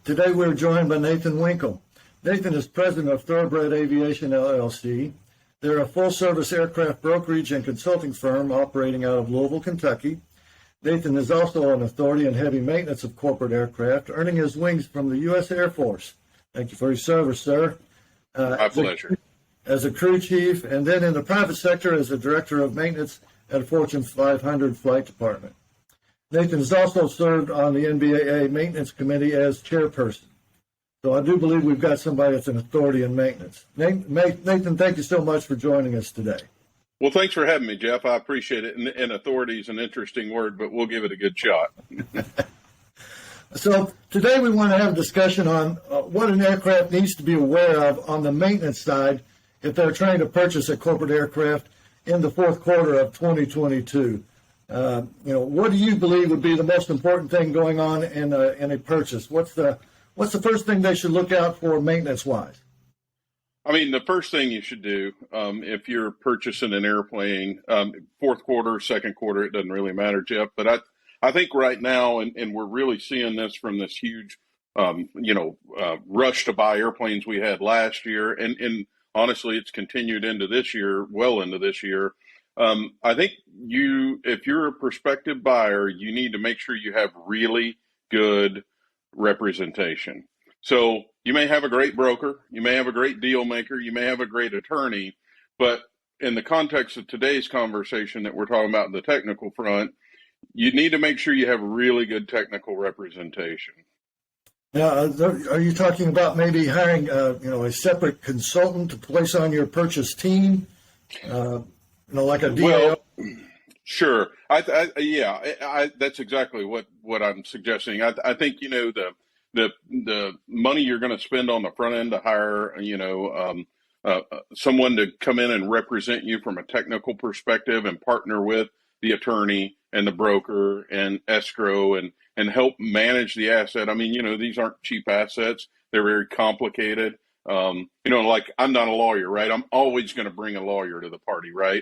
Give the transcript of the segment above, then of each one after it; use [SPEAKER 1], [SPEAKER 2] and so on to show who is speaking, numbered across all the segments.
[SPEAKER 1] Today we're joined by Nathan Winkle. Nathan is president of Thoroughbred Aviation, LLC. They're a full-service aircraft brokerage and consulting firm operating out of Louisville, Kentucky. Nathan is also an authority in heavy maintenance of corporate aircraft, earning his wings from the U.S. Air Force. Thank you for your service, sir.
[SPEAKER 2] My pleasure.
[SPEAKER 1] As a crew chief, and then in the private sector as a director of maintenance at a Fortune 500 flight department. Nathan has also served on the NBAA Maintenance Committee as chairperson. So I do believe we've got somebody that's an authority in maintenance. Nathan, thank you so much for joining us today.
[SPEAKER 2] Well, thanks for having me, Jeff. I appreciate it. And authority is an interesting word, but we'll give it a good shot.
[SPEAKER 1] So today we want to have a discussion on what an aircraft needs to be aware of on the maintenance side if they're trying to purchase a corporate aircraft in the fourth quarter of 2022. What do you believe would be the most important thing going on in a purchase? What's the first thing they should look out for maintenance-wise?
[SPEAKER 2] I mean, the first thing you should do if you're purchasing an airplane, fourth quarter, second quarter, it doesn't really matter, Jeff. But I think right now, and we're really seeing this from this huge, rush to buy airplanes we had last year, and honestly, it's continued into this year, well into this year. I think if you're a prospective buyer, you need to make sure you have really good representation. So you may have a great broker, you may have a great deal maker, you may have a great attorney, but in the context of today's conversation that we're talking about in the technical front, you need to make sure you have really good technical representation.
[SPEAKER 1] Now, are you talking about maybe hiring, a separate consultant to place on your purchase team? Like a DAO?
[SPEAKER 2] Well, sure. That's exactly what I'm suggesting. I think, the money you're going to spend on the front end to hire, someone to come in and represent you from a technical perspective and partner with the attorney and the broker and escrow and help manage the asset. I mean, these aren't cheap assets. They're very complicated. Like I'm not a lawyer, right? I'm always going to bring a lawyer to the party, right?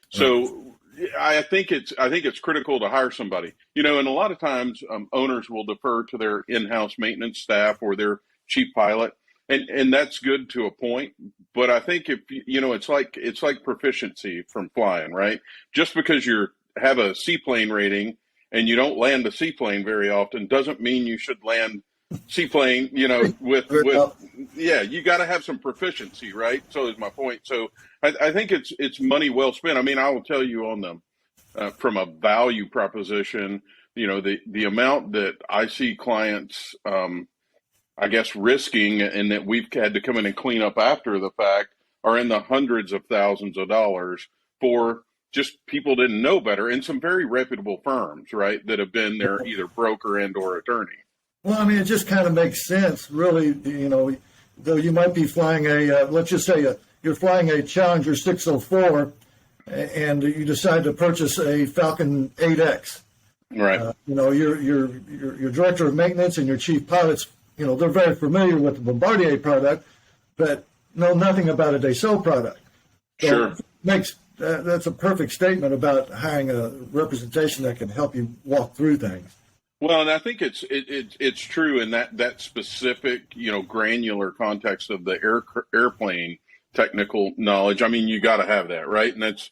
[SPEAKER 2] So I think it's critical to hire somebody, and a lot of times owners will defer to their in-house maintenance staff or their chief pilot, and that's good to a point. But I think if it's like proficiency from flying, right? Just because you have a seaplane rating and you don't land a seaplane very often doesn't mean you should land seaplane, you got to have some proficiency, right? So is my point. So I think it's money well spent. I mean, I will tell you on the from a value proposition, the amount that I see clients, risking and that we've had to come in and clean up after the fact are in the hundreds of thousands of dollars for just people didn't know better, and some very reputable firms, right, that have been their either broker and or attorney.
[SPEAKER 1] Well, I mean, it just kind of makes sense, really, though you might be flying let's just say you're flying a Challenger 604 and you decide to purchase a Falcon 8X.
[SPEAKER 2] Right.
[SPEAKER 1] Your director of maintenance and your chief pilots, they're very familiar with the Bombardier product, but know nothing about a Dassault product. So
[SPEAKER 2] sure.
[SPEAKER 1] That's a perfect statement about hiring a representation that can help you walk through things.
[SPEAKER 2] Well, and I think it's true in that specific, granular context of the airplane technical knowledge. I mean, you got to have that, right? And that's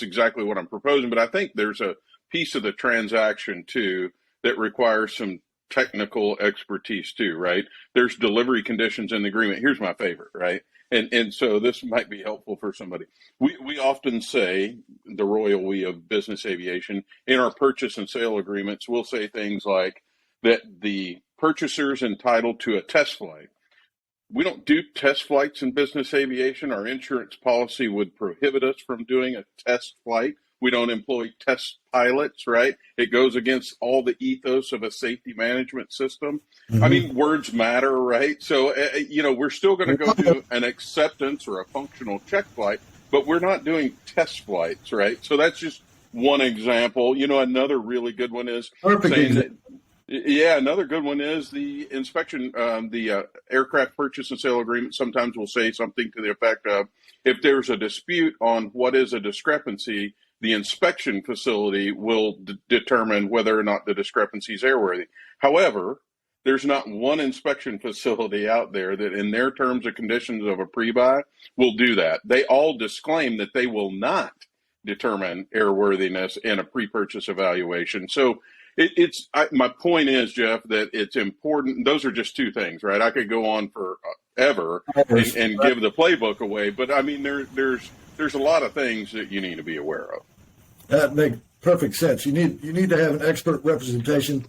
[SPEAKER 2] exactly what I'm proposing. But I think there's a piece of the transaction too that requires some technical expertise too, right? There's delivery conditions in the agreement. Here's my favorite, right? And so this might be helpful for somebody. We often say, the royal we of business aviation, in our purchase and sale agreements, we'll say things like that the purchaser's entitled to a test flight. We don't do test flights in business aviation. Our insurance policy would prohibit us from doing a test flight. We don't employ test pilots, right? It goes against all the ethos of a safety management system. Mm-hmm. I mean, words matter, right? So, we're still going to go do an acceptance or a functional check flight, but we're not doing test flights, right? So that's just one example. Another really good one is another good one is the inspection, the aircraft purchase and sale agreement sometimes will say something to the effect of, if there's a dispute on what is a discrepancy, the inspection facility will determine whether or not the discrepancy is airworthy. However, there's not one inspection facility out there that in their terms and conditions of a pre-buy will do that. They all disclaim that they will not determine airworthiness in a pre-purchase evaluation. So my point is, Jeff, that it's important. Those are just two things, right? I could go on forever and give the playbook away, but I mean, there's a lot of things that you need to be aware of.
[SPEAKER 1] That makes perfect sense. You need to have an expert representation.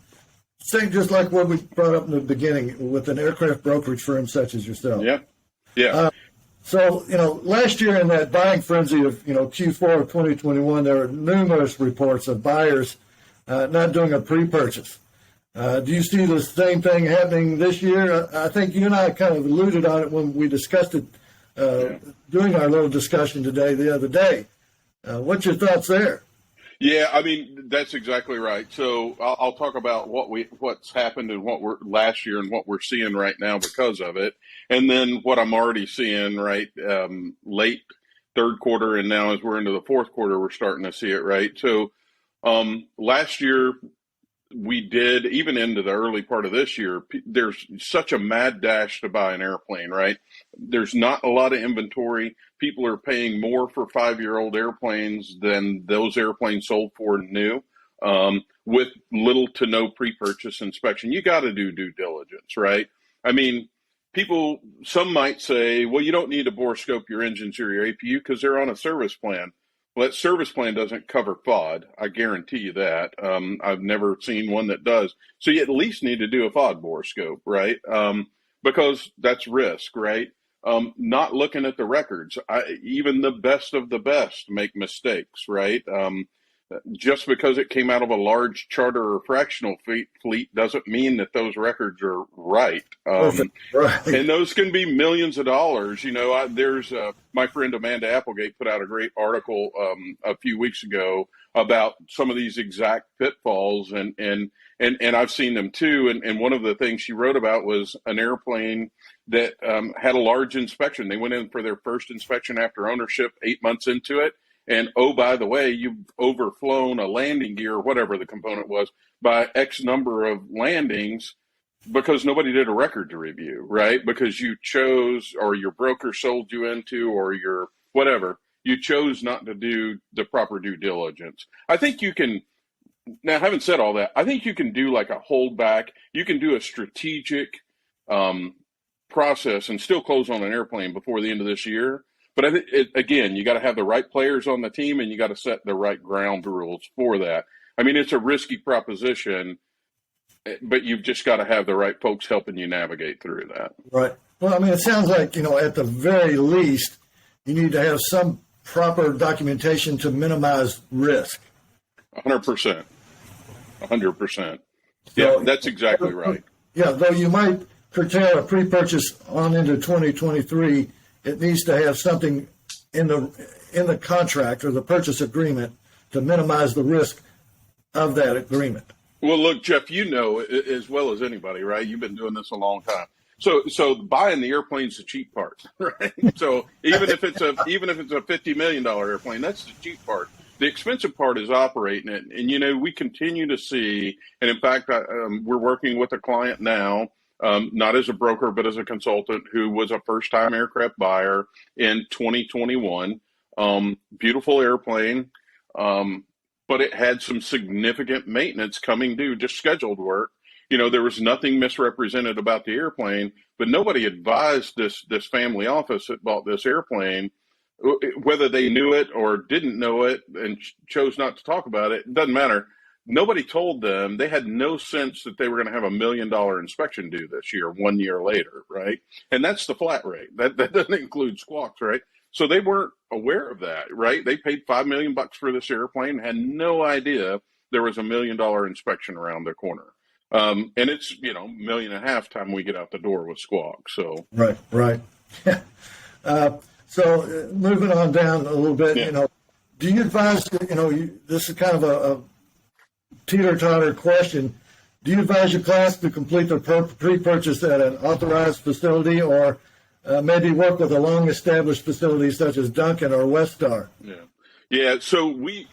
[SPEAKER 1] Same, just like what we brought up in the beginning with an aircraft brokerage firm such as yourself.
[SPEAKER 2] Yeah.
[SPEAKER 1] So, last year in that buying frenzy of, Q4 of 2021, there were numerous reports of buyers not doing a pre-purchase. Do you see the same thing happening this year? I think you and I kind of alluded on it when we discussed it during our little discussion today, the other day. What's your thoughts there?
[SPEAKER 2] Yeah, I mean, that's exactly right. So I'll talk about what's happened and what we're last year and what we're seeing right now because of it. And then what I'm already seeing, right, late third quarter, and now as we're into the fourth quarter, we're starting to see it, right? So last year we did, even into the early part of this year, there's such a mad dash to buy an airplane, right? There's not a lot of inventory. People are paying more for 5-year-old airplanes than those airplanes sold for new, with little to no pre-purchase inspection. You got to do due diligence, right? I mean, some might say, well, you don't need to bore scope your engines or your APU because they're on a service plan. Well, that service plan doesn't cover FOD. I guarantee you that. I've never seen one that does. So you at least need to do a FOD bore scope, right? Because that's risk, right? Not looking at the records. Even the best of the best make mistakes, right? Just because it came out of a large charter or fractional fleet doesn't mean that those records are right.
[SPEAKER 1] Right.
[SPEAKER 2] And those can be millions of dollars. There's my friend Amanda Applegate put out a great article a few weeks ago about some of these exact pitfalls, and I've seen them too. And one of the things she wrote about was an airplane that had a large inspection. They went in for their first inspection after ownership 8 months into it. And, oh, by the way, you've overflown a landing gear or whatever the component was by X number of landings because nobody did a record to review, right? Because you chose, or your broker sold you into, or your whatever, you chose not to do the proper due diligence. I think you can, now having said all that, I think you can do like a holdback. You can do a strategic process and still close on an airplane before the end of this year. But I think, again, you got to have the right players on the team, and you got to set the right ground rules for that. I mean, it's a risky proposition, but you've just got to have the right folks helping you navigate through that.
[SPEAKER 1] Right. Well, I mean, it sounds like, at the very least, you need to have some proper documentation to minimize risk.
[SPEAKER 2] 100%. 100%. Yeah, that's exactly right.
[SPEAKER 1] Yeah, though you might curtail a pre-purchase on into 2023, it needs to have something in the contract or the purchase agreement to minimize the risk of that agreement.
[SPEAKER 2] Well, look, Jeff, as well as anybody, right? You've been doing this a long time. So buying the airplane's the cheap part, right? So even if it's a $50 million airplane, that's the cheap part. The expensive part is operating it. And, we continue to see, and in fact, we're working with a client now, not as a broker, but as a consultant who was a first-time aircraft buyer in 2021. Beautiful airplane, but it had some significant maintenance coming due, just scheduled work. There was nothing misrepresented about the airplane, but nobody advised this family office that bought this airplane, whether they knew it or didn't know it and chose not to talk about it. It doesn't matter. Nobody told them. They had no sense that they were going to have $1 million inspection due this year, 1 year later, right? And that's the flat rate. That doesn't include squawks, right? So they weren't aware of that, right? They paid $5 million for this airplane, had no idea there was $1 million inspection around the corner. And it's, $1.5 million time we get out the door with squawks. So
[SPEAKER 1] right. So moving on down a little bit, do you advise? This is kind of a teeter-totter question. Do you advise your class to complete their pre-purchase at an authorized facility, or maybe work with a long-established facility such as Duncan or Westar?
[SPEAKER 2] Yeah. So we,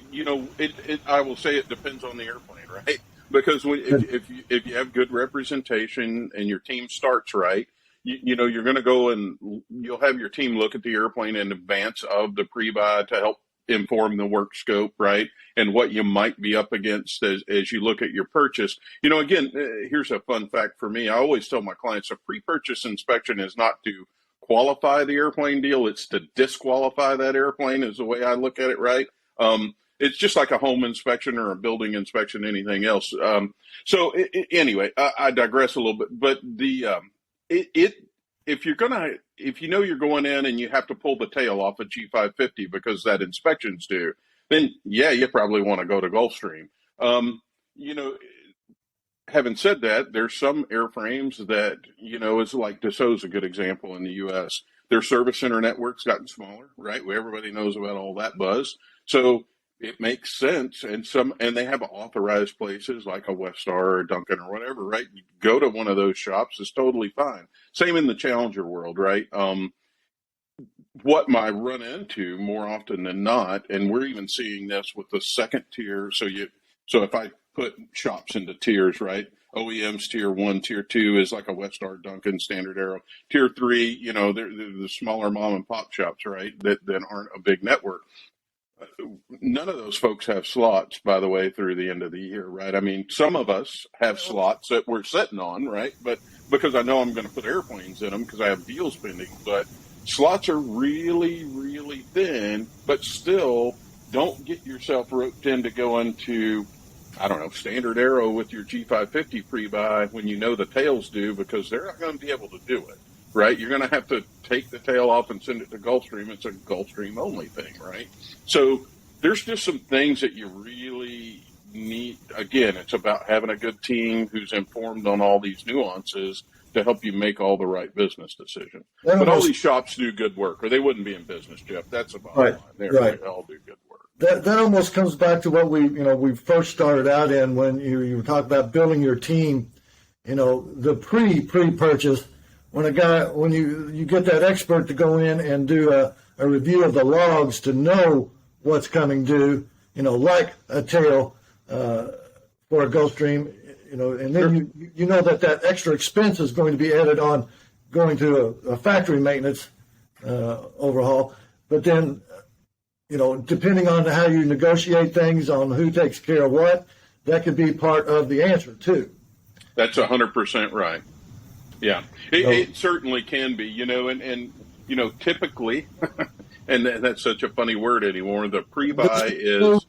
[SPEAKER 2] I will say it depends on the airplane, right? because if you have good representation and your team starts right, you know, you're going to go and you'll have your team look at the airplane in advance of the pre-buy to help inform the work scope, right? And what you might be up against as you look at your purchase. You know, again, here's a fun fact for me. I always tell my clients a pre-purchase inspection is not to qualify the airplane deal. It's to disqualify that airplane is the way I look at it, right? It's just like a home inspection or a building inspection, anything else. Anyway, I digress a little bit, but if you know you're going in and you have to pull the tail off a G550 because that inspection's due, then yeah, you probably want to go to Gulfstream. You know, having said that, there's some airframes that, you know, is like Dassault's a good example in the U.S. Their service center network's gotten smaller, right? Where everybody knows about all that buzz. So it makes sense. And they have authorized places like a Westar or a Duncan or whatever, right? You go to one of those shops is totally fine. Same in the Challenger world, right? What I run into more often than not, and we're even seeing this with the second tier. So if I put shops into tiers, right? OEMs tier 1, tier 2 is like a Westar, Duncan, Standard Aero. Tier 3, you know, they're the smaller mom and pop shops, right? That aren't a big network. None of those folks have slots, by the way, through the end of the year, right? I mean, some of us have slots that we're sitting on, right? But because I know I'm going to put airplanes in them because I have deals pending, but slots are really, really thin, but still don't get yourself roped into going to, I don't know, Standard Aero with your G550 pre-buy when you know the tail's due because they're not going to be able to do it, right? You're going to have to take the tail off and send it to Gulfstream. It's a Gulfstream only thing, right? So there's just some things that you really need. Again, it's about having a good team who's informed on all these nuances to help you make all the right business decisions. But all these shops do good work, or they wouldn't be in business, Jeff. That's the bottom line. They all do good work.
[SPEAKER 1] That almost comes back to what we first started out in when you talk about building your team. You know, the pre-purchase, when you get that expert to go in and do a review of the logs to know what's coming due, you know, like a tail for a Gulfstream, you know, and then you know that extra expense is going to be added on going to a factory maintenance overhaul. But then, you know, depending on how you negotiate things on who takes care of what, that could be part of the answer too.
[SPEAKER 2] That's 100% right. Yeah, it certainly can be, you know, and you know, typically, and that's such a funny word anymore. The pre-buy is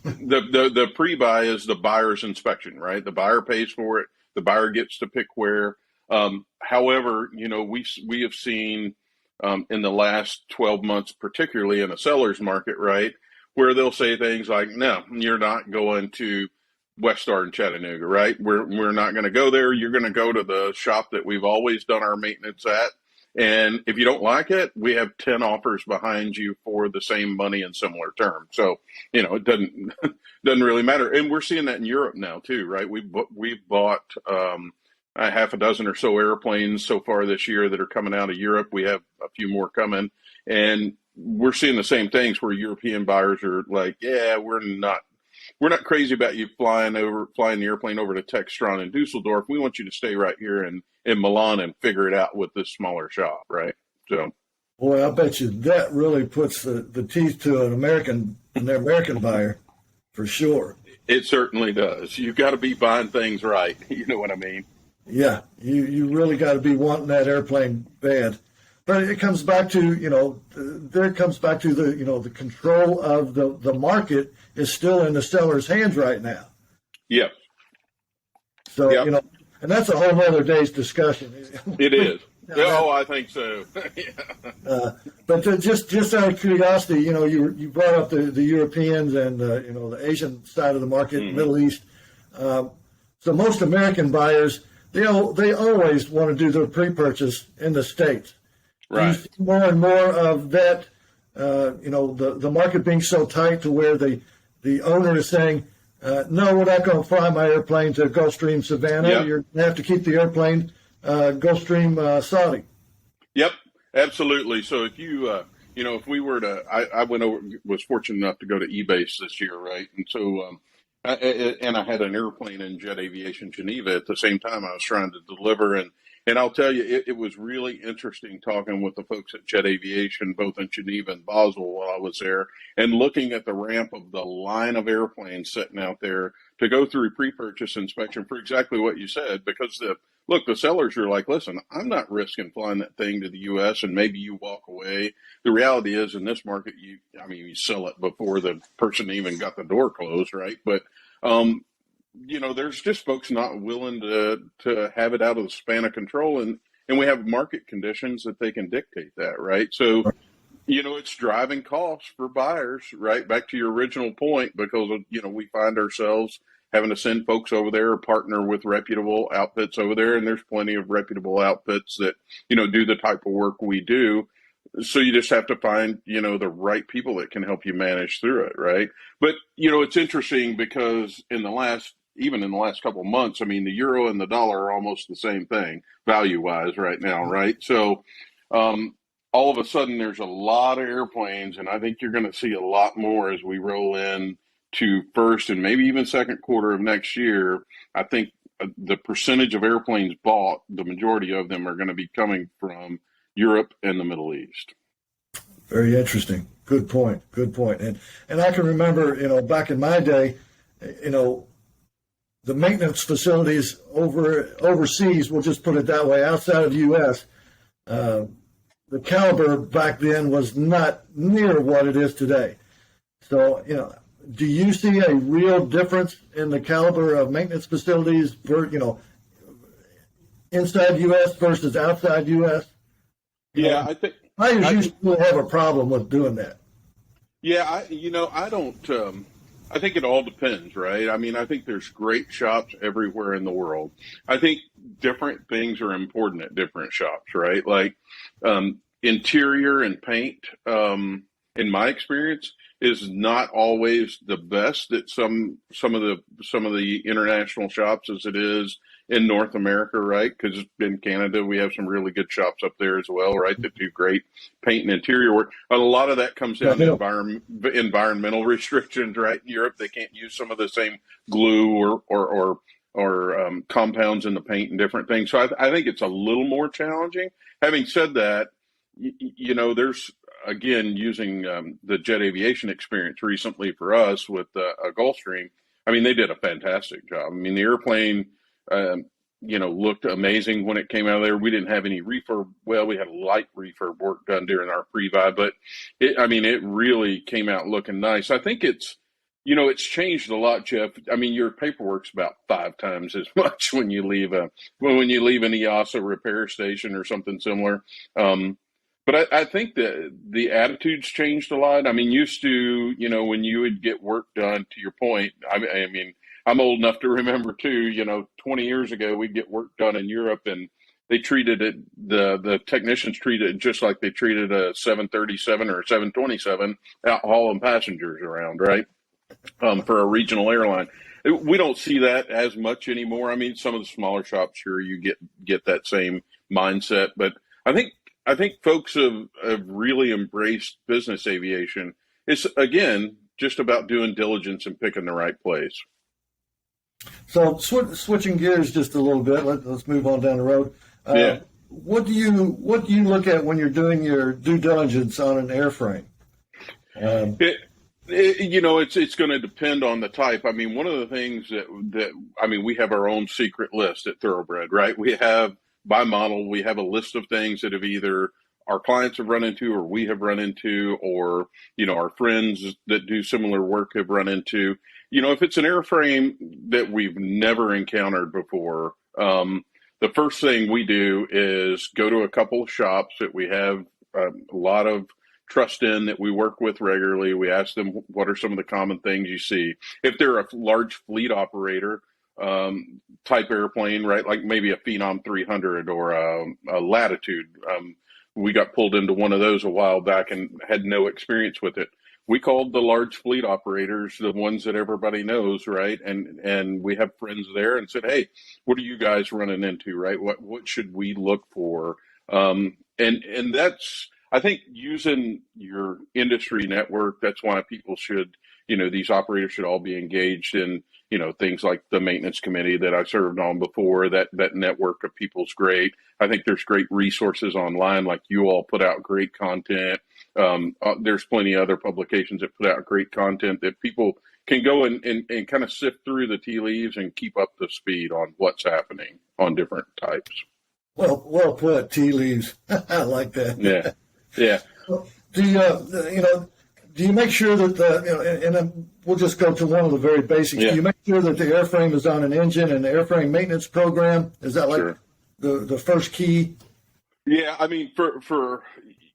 [SPEAKER 2] the pre-buy is the buyer's inspection, right? The buyer pays for it. The buyer gets to pick where. However, you know, we have seen in the last 12 months, particularly in a seller's market, right, where they'll say things like, "No, you're not going to Westar in Chattanooga, right? We're not going to go there. You're going to go to the shop that we've always done our maintenance at. And if you don't like it, we have 10 offers behind you for the same money in similar terms." So, you know, it doesn't really matter. And we're seeing that in Europe now too, right? We've bought a half a dozen or so airplanes so far this year that are coming out of Europe. We have a few more coming, and we're seeing the same things where European buyers are like, "Yeah, we're not crazy about you flying the airplane over to Textron in Dusseldorf. We want you to stay right here in Milan and figure it out with this smaller shop," right? So,
[SPEAKER 1] boy, I bet you that really puts the teeth to an American buyer for sure.
[SPEAKER 2] It certainly does. You've got to be buying things right. You know what I mean?
[SPEAKER 1] Yeah, you really got to be wanting that airplane bad. But it comes back to, you know, the control of the market is still in the seller's hands right now.
[SPEAKER 2] Yeah.
[SPEAKER 1] So, you know, and that's a whole other day's discussion.
[SPEAKER 2] It is. I think so. Yeah.
[SPEAKER 1] But just out of curiosity, you know, you brought up the Europeans and, you know, the Asian side of the market, Middle East. So most American buyers, they always want to do their pre-purchase in the States.
[SPEAKER 2] Right.
[SPEAKER 1] You see more and more of that, you know, the market being so tight to where the owner is saying, "No, we're not going to fly my airplane to Gulfstream Savannah.
[SPEAKER 2] Yep.
[SPEAKER 1] You're going to have to keep the airplane Gulfstream Saudi."
[SPEAKER 2] Yep, absolutely. So if you, if we were to, I was fortunate enough to go to eBase this year, right? And so And I had an airplane in Jet Aviation Geneva at the same time I was trying to deliver. And I'll tell you, it was really interesting talking with the folks at Jet Aviation, both in Geneva and Basel while I was there, and looking at the ramp of the line of airplanes sitting out there to go through pre-purchase inspection for exactly what you said. Because the sellers are like, listen, I'm not risking flying that thing to the U.S. and maybe you walk away. The reality is, in this market, you sell it before the person even got the door closed, right? But there's just folks not willing to have it out of the span of control, and we have market conditions that they can dictate that, right? So, it's driving costs for buyers, right? Back to your original point, because we find ourselves having to send folks over there or partner with reputable outfits over there, and there's plenty of reputable outfits that do the type of work we do. So you just have to find, the right people that can help you manage through it, right? But, it's interesting because even in the last couple of months, the euro and the dollar are almost the same thing value-wise right now, right? So all of a sudden there's a lot of airplanes, and I think you're going to see a lot more as we roll in to first and maybe even second quarter of next year. I think the percentage of airplanes bought, the majority of them are going to be coming from Europe and the Middle East.
[SPEAKER 1] Very interesting. Good point. Good point. And I can remember, back in my day, the maintenance facilities overseas, we'll just put it that way, outside of the U.S., the caliber back then was not near what it is today. So, do you see a real difference in the caliber of maintenance facilities for, inside U.S. versus outside U.S.?
[SPEAKER 2] I think
[SPEAKER 1] buyers usually have a problem with doing that.
[SPEAKER 2] Yeah, I don't. I think it all depends, right? I think there's great shops everywhere in the world. I think different things are important at different shops, right? Like interior and paint, in my experience, is not always the best at some of the international shops as it is in North America, right? Because in Canada, we have some really good shops up there as well, right? That do great paint and interior work. A lot of that comes down to environmental restrictions, right? In Europe, they can't use some of the same glue or compounds in the paint and different things. So I think it's a little more challenging. Having said that, there's, again, using the Jet Aviation experience recently for us with a Gulfstream, they did a fantastic job. The airplane, looked amazing when it came out of there. We didn't have any refurb. Well, we had light refurb work done during our pre-buy, but it really came out looking nice. I think it's changed a lot, Jeff. Your paperwork's about 5 times as much when you leave an EASA repair station or something similar. But I think that the attitude's changed a lot. Used to, when you would get work done, to your point, I'm old enough to remember too, 20 years ago, we'd get work done in Europe and they treated it, the technicians treated it just like they treated a 737 or a 727 out hauling passengers around, right? For a regional airline. We don't see that as much anymore. Some of the smaller shops, sure, you get that same mindset, but I think folks have really embraced business aviation. It's, again, just about doing diligence and picking the right place.
[SPEAKER 1] So switching gears just a little bit, let's move on down the road. What do you look at when you're doing your due diligence on an airframe?
[SPEAKER 2] It's going to depend on the type. One of the things that we have our own secret list at Thoroughbred, right? We have, by model, we have a list of things that have either our clients have run into or we have run into, or, our friends that do similar work have run into. If it's an airframe that we've never encountered before, the first thing we do is go to a couple of shops that we have a lot of trust in, that we work with regularly. We ask them, what are some of the common things you see? If they're a large fleet operator, type airplane, right? Like maybe a Phenom 300 or a Latitude. We got pulled into one of those a while back and had no experience with it. We called the large fleet operators, the ones that everybody knows, right? And we have friends there and said, hey, what are you guys running into, right? What should we look for? And that's, I think, using your industry network, that's why people should these operators should all be engaged in, things like the maintenance committee that I served on before. That network of people's great. I think there's great resources online, like you all put out great content. There's plenty of other publications that put out great content that people can go and kind of sift through the tea leaves and keep up to speed on what's happening on different types.
[SPEAKER 1] Well put, tea leaves. I like that.
[SPEAKER 2] Yeah.
[SPEAKER 1] Do you make sure that and then we'll just go to one of the very basics.
[SPEAKER 2] Yeah.
[SPEAKER 1] Do you make sure that the airframe is on an engine and the airframe maintenance program? Is that like
[SPEAKER 2] Sure.
[SPEAKER 1] the first key?
[SPEAKER 2] Yeah, I mean, for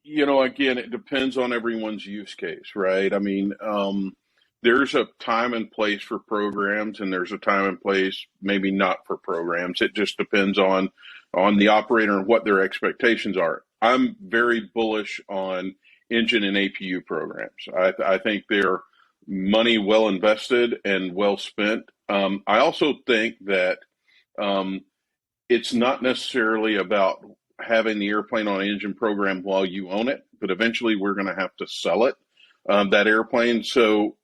[SPEAKER 2] again, it depends on everyone's use case, right? I mean, there's a time and place for programs, and there's a time and place maybe not for programs. It just depends on the operator and what their expectations are. I'm very bullish on engine and APU programs. I think they're money well invested and well spent. I also think that it's not necessarily about having the airplane on an engine program while you own it, but eventually we're going to have to sell it, that airplane. So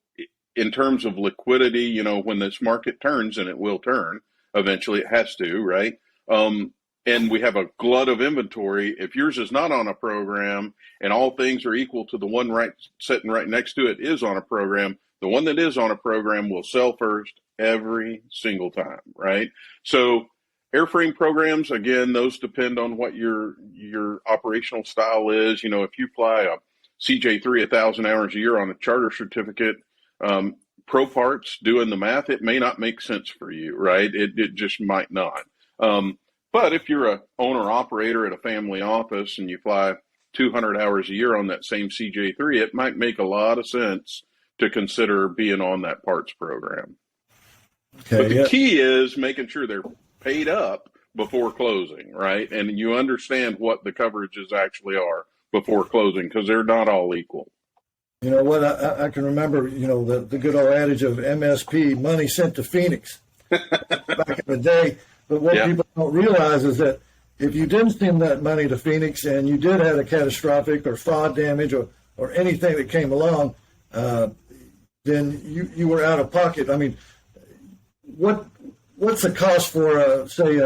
[SPEAKER 2] in terms of liquidity, when this market turns, and it will turn, eventually it has to, right? And we have a glut of inventory. If yours is not on a program and all things are equal to the one sitting right next to it is on a program, the one that is on a program will sell first every single time, right? So airframe programs, again, those depend on what your operational style is. If you fly a CJ3 1,000 hours a year on a charter certificate, pro parts, doing the math, it may not make sense for you, right? It just might not. But if you're a owner operator at a family office and you fly 200 hours a year on that same CJ3, it might make a lot of sense to consider being on that parts program.
[SPEAKER 1] Okay,
[SPEAKER 2] but the key is making sure they're paid up before closing, right? And you understand what the coverages actually are before closing, because they're not all equal.
[SPEAKER 1] You know what? I can remember, the good old adage of MSP, money sent to Phoenix, back in the day. But what people don't realize is that if you didn't send that money to Phoenix and you did have a catastrophic or FOD damage or anything that came along, then you were out of pocket. I mean, what's the cost for, say,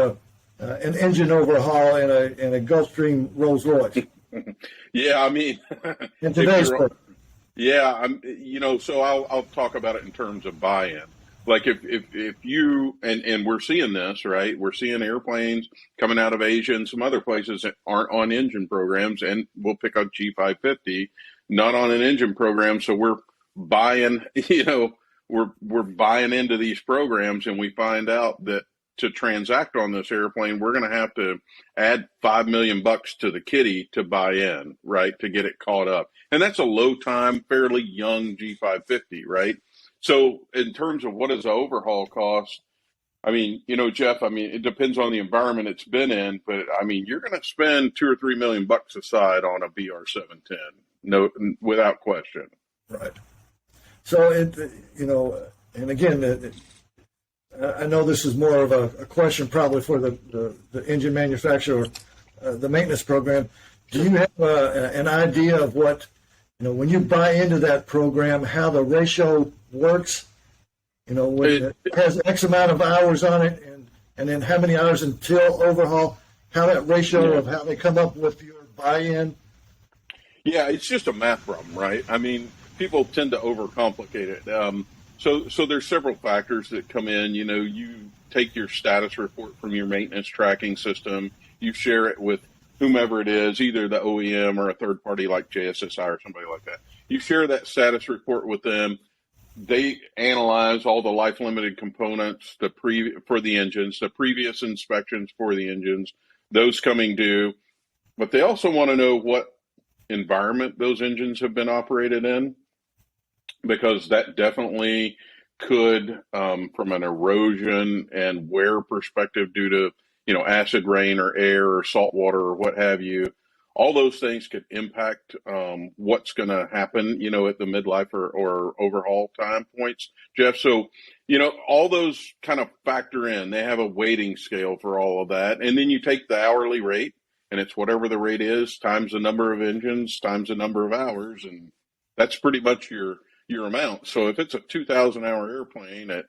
[SPEAKER 1] an engine overhaul in a Gulfstream Rolls Royce?
[SPEAKER 2] Yeah, I mean,
[SPEAKER 1] in today's
[SPEAKER 2] so I'll talk about it in terms of buy-in. Like if you, and we're seeing this, right? We're seeing airplanes coming out of Asia and some other places that aren't on engine programs, and we'll pick up G550, not on an engine program. So we're buying, we're buying into these programs, and we find out that to transact on this airplane, we're going to have to add $5 million to the kitty to buy in, right? To get it caught up. And that's a low time, fairly young G550, right? So in terms of what is the overhaul cost, I mean, Jeff, it depends on the environment it's been in, but I mean, you're going to spend $2 or $3 million aside on a BR710, no, without question.
[SPEAKER 1] Right. So and again, I know this is more of a question probably for the engine manufacturer, the maintenance program. Do you have an idea of what, when you buy into that program, how the ratio works? When it has X amount of hours on it, and then how many hours until overhaul, how that ratio of how they come up with your buy-in?
[SPEAKER 2] Yeah, it's just a math problem, right? I mean, people tend to overcomplicate it. So there's several factors that come in. You take your status report from your maintenance tracking system, you share it with whomever it is, either the OEM or a third party like JSSI or somebody like that. You share that status report with them. They analyze all the life limited components for the engines, the previous inspections for the engines, those coming due. But they also want to know what environment those engines have been operated in, because that definitely could, from an erosion and wear perspective, due to acid rain or air or salt water or what have you, all those things could impact what's going to happen, at the midlife or overhaul time points, Jeff. So, all those kind of factor in. They have a weighting scale for all of that. And then you take the hourly rate, and it's whatever the rate is times the number of engines times the number of hours. And that's pretty much your your amount. So if it's a 2,000-hour airplane at,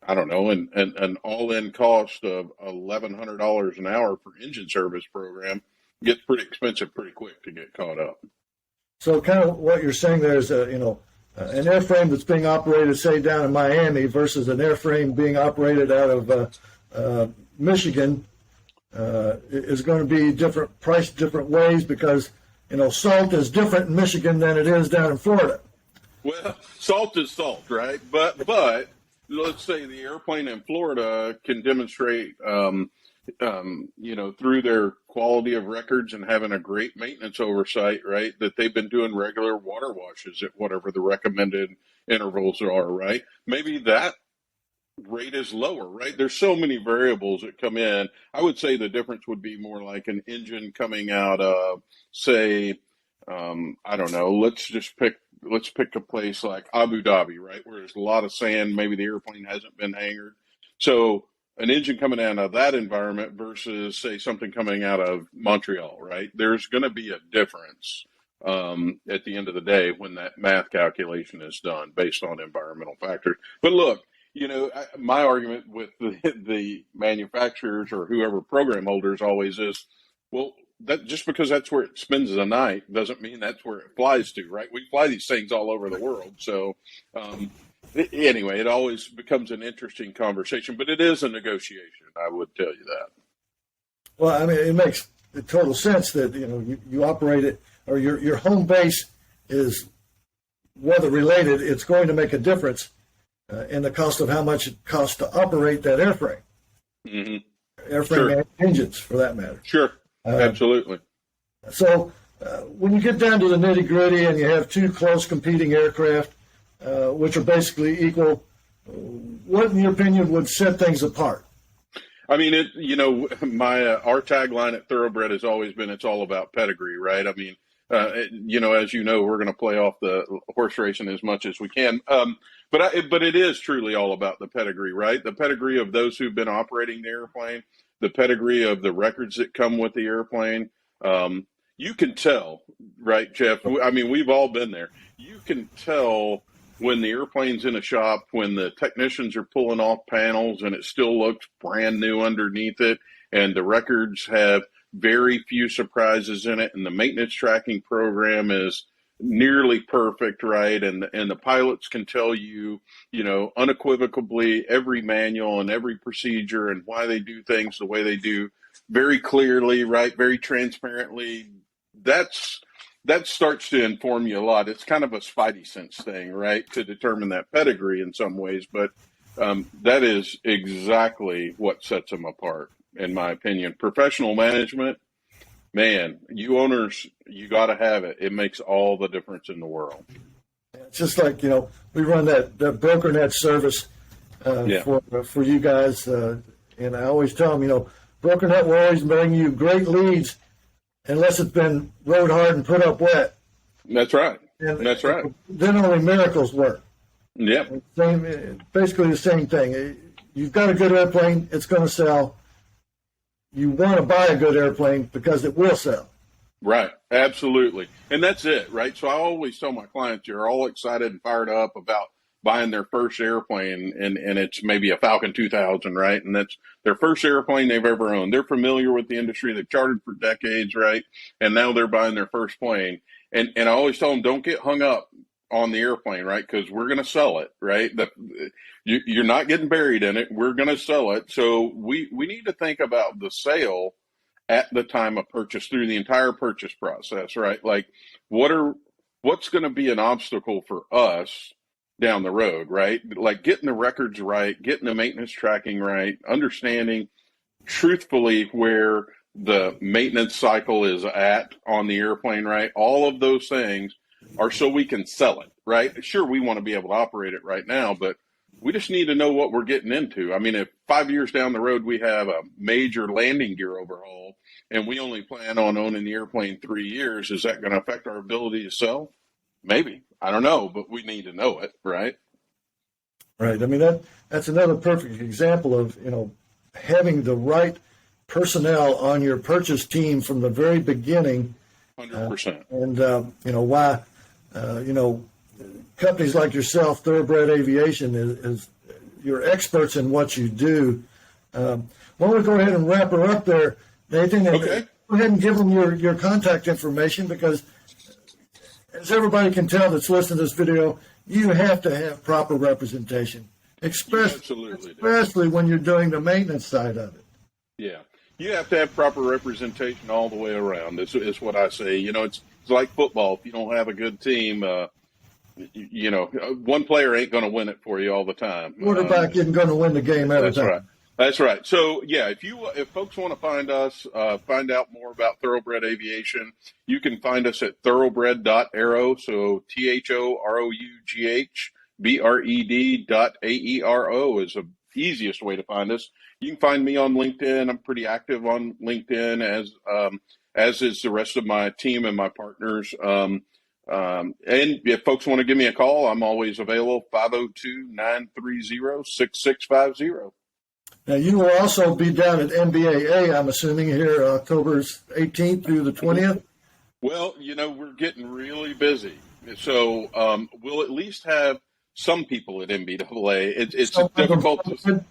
[SPEAKER 2] I don't know, an all-in cost of $1,100 an hour for engine service program, gets pretty expensive pretty quick to get caught up.
[SPEAKER 1] So kind of what you're saying there is, an airframe that's being operated, say, down in Miami versus an airframe being operated out of Michigan is going to be priced different ways because, salt is different in Michigan than it is down in Florida.
[SPEAKER 2] Well, salt is salt, right? But let's say the airplane in Florida can demonstrate, through their quality of records and having a great maintenance oversight, right, that they've been doing regular water washes at whatever the recommended intervals are, right? Maybe that rate is lower, right? There's so many variables that come in. I would say the difference would be more like an engine coming out of, say, I don't know, let's pick a place like Abu Dhabi, right, where there's a lot of sand. Maybe the airplane hasn't been hangared. So an engine coming out of that environment versus, say, something coming out of Montreal, right? There's going to be a difference at the end of the day when that math calculation is done based on environmental factors. But look, my argument with the manufacturers or whoever program holders always is, well, that just because that's where it spends the night doesn't mean that's where it flies to, right? We fly these things all over the world. So anyway, it always becomes an interesting conversation, but it is a negotiation. I would tell you that.
[SPEAKER 1] Well, I mean, it makes total sense that, you operate it, or your home base is weather related. It's going to make a difference in the cost of how much it costs to operate that airframe. Mm-hmm. Airframe
[SPEAKER 2] Sure.
[SPEAKER 1] and engines, for that matter.
[SPEAKER 2] Sure. Absolutely.
[SPEAKER 1] So when you get down to the nitty gritty and you have two close competing aircraft, which are basically equal, what in your opinion would set things apart?
[SPEAKER 2] I mean, our tagline at Thoroughbred has always been, it's all about pedigree, right? I mean, as you know, we're going to play off the horse racing as much as we can. But it is truly all about the pedigree, right? The pedigree of those who've been operating the airplane, the pedigree of the records that come with the airplane. You can tell, right, Jeff? I mean, we've all been there. You can tell when the airplane's in a shop, when the technicians are pulling off panels and it still looks brand new underneath it, and the records have very few surprises in it, and the maintenance tracking program is nearly perfect, right? And the pilots can tell you, unequivocally every manual and every procedure and why they do things the way they do very clearly, right? Very transparently. That starts to inform you a lot. It's kind of a spidey sense thing, right? To determine that pedigree in some ways, but that is exactly what sets them apart, in my opinion. Professional management, man, you owners, you got to have it. It makes all the difference in the world.
[SPEAKER 1] It's just like, we run that BrokerNet service for you guys. And I always tell them, BrokerNet will always bring you great leads unless it's been rode hard and put up wet.
[SPEAKER 2] That's right.
[SPEAKER 1] And
[SPEAKER 2] that's right.
[SPEAKER 1] Then only miracles work.
[SPEAKER 2] Yep.
[SPEAKER 1] Basically the same thing. You've got a good airplane, it's going to sell. You want to buy a good airplane because it will sell.
[SPEAKER 2] Right. Absolutely. And that's it, right? So I always tell my clients, you're all excited and fired up about buying their first airplane, and it's maybe a Falcon 2000, right? And that's their first airplane they've ever owned. They're familiar with the industry. They've chartered for decades, right? And now they're buying their first plane. And I always tell them, don't get hung up on the airplane, right? Because we're going to sell it, right? You're not getting buried in it. We're going to sell it. So we need to think about the sale at the time of purchase through the entire purchase process, right? Like what's going to be an obstacle for us down the road, right? Like getting the records right, getting the maintenance tracking right, understanding truthfully where the maintenance cycle is at on the airplane, right? All of those things are so we can sell it, right? Sure, we want to be able to operate it right now, but we just need to know what we're getting into. I mean, if 5 years down the road we have a major landing gear overhaul and we only plan on owning the airplane 3 years, is that going to affect our ability to sell? Maybe. I don't know, but we need to know it, right?
[SPEAKER 1] Right. I mean, that's another perfect example of, having the right personnel on your purchase team from the very beginning.
[SPEAKER 2] 100%.
[SPEAKER 1] And why, companies like yourself, Thoroughbred Aviation, is you're experts in what you do. Why don't we go ahead and wrap her up there, Nathan? And
[SPEAKER 2] Okay.
[SPEAKER 1] Go ahead and give them your contact information, because as everybody can tell that's listening to this video, you have to have proper representation, especially when you're doing the maintenance side of it.
[SPEAKER 2] Yeah. You have to have proper representation all the way around. This is what I say. You know, it's like football. If you don't have a good team, you know, one player ain't going to win it for you all the time.
[SPEAKER 1] Quarterback isn't going to win the game every time.
[SPEAKER 2] Right. That's right. So, yeah, if folks want to find us, find out more about Thoroughbred Aviation, you can find us at thoroughbred.aero. So thoroughbred.aero is the easiest way to find us. You can find me on LinkedIn. I'm pretty active on LinkedIn, as is the rest of my team and my partners. And if folks want to give me a call, I'm always available, 502-930-6650.
[SPEAKER 1] Now, you will also be down at NBAA, I'm assuming, here October 18th through the 20th?
[SPEAKER 2] Well, you know, we're getting really busy. So we'll at least have some people at NBAA. It's difficult to...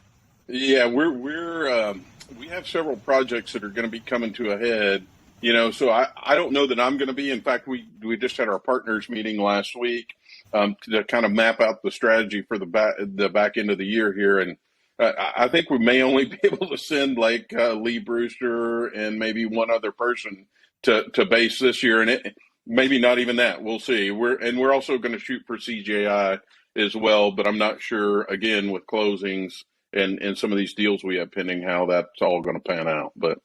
[SPEAKER 2] Yeah, we have several projects that are going to be coming to a head, you know, so I don't know that I'm going to be. In fact, we just had our partners meeting last week to kind of map out the strategy for the back end of the year here. And I think we may only be able to send like Lee Brewster and maybe one other person to base this year, and maybe not even that. We'll see. We're also going to shoot for CJI as well, but I'm not sure, again, with closings and some of these deals we have pending, how that's all going to pan out. But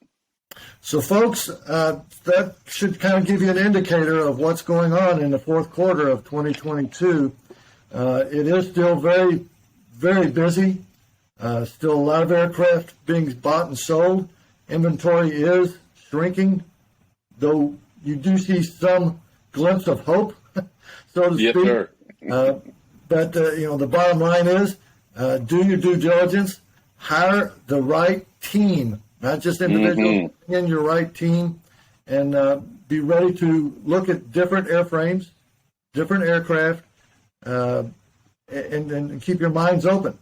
[SPEAKER 1] so, folks, that should kind of give you an indicator of what's going on in the fourth quarter of 2022. It is still very, very busy. Still a lot of aircraft being bought and sold. Inventory is shrinking, though you do see some glimpse of hope, so to speak.
[SPEAKER 2] Yes, sir.
[SPEAKER 1] But you know, the bottom line is, do your due diligence, hire the right team, not just individuals, in your right team, and be ready to look at different airframes, different aircraft, and keep your minds open.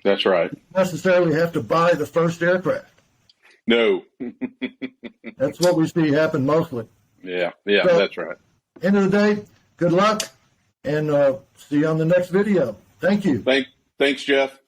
[SPEAKER 2] That's right.
[SPEAKER 1] You don't necessarily have to buy the first aircraft.
[SPEAKER 2] No.
[SPEAKER 1] That's what we see happen mostly.
[SPEAKER 2] Yeah,
[SPEAKER 1] So,
[SPEAKER 2] that's right.
[SPEAKER 1] End of the day, good luck, and see you on the next video. Thank you.
[SPEAKER 2] Thanks, Jeff.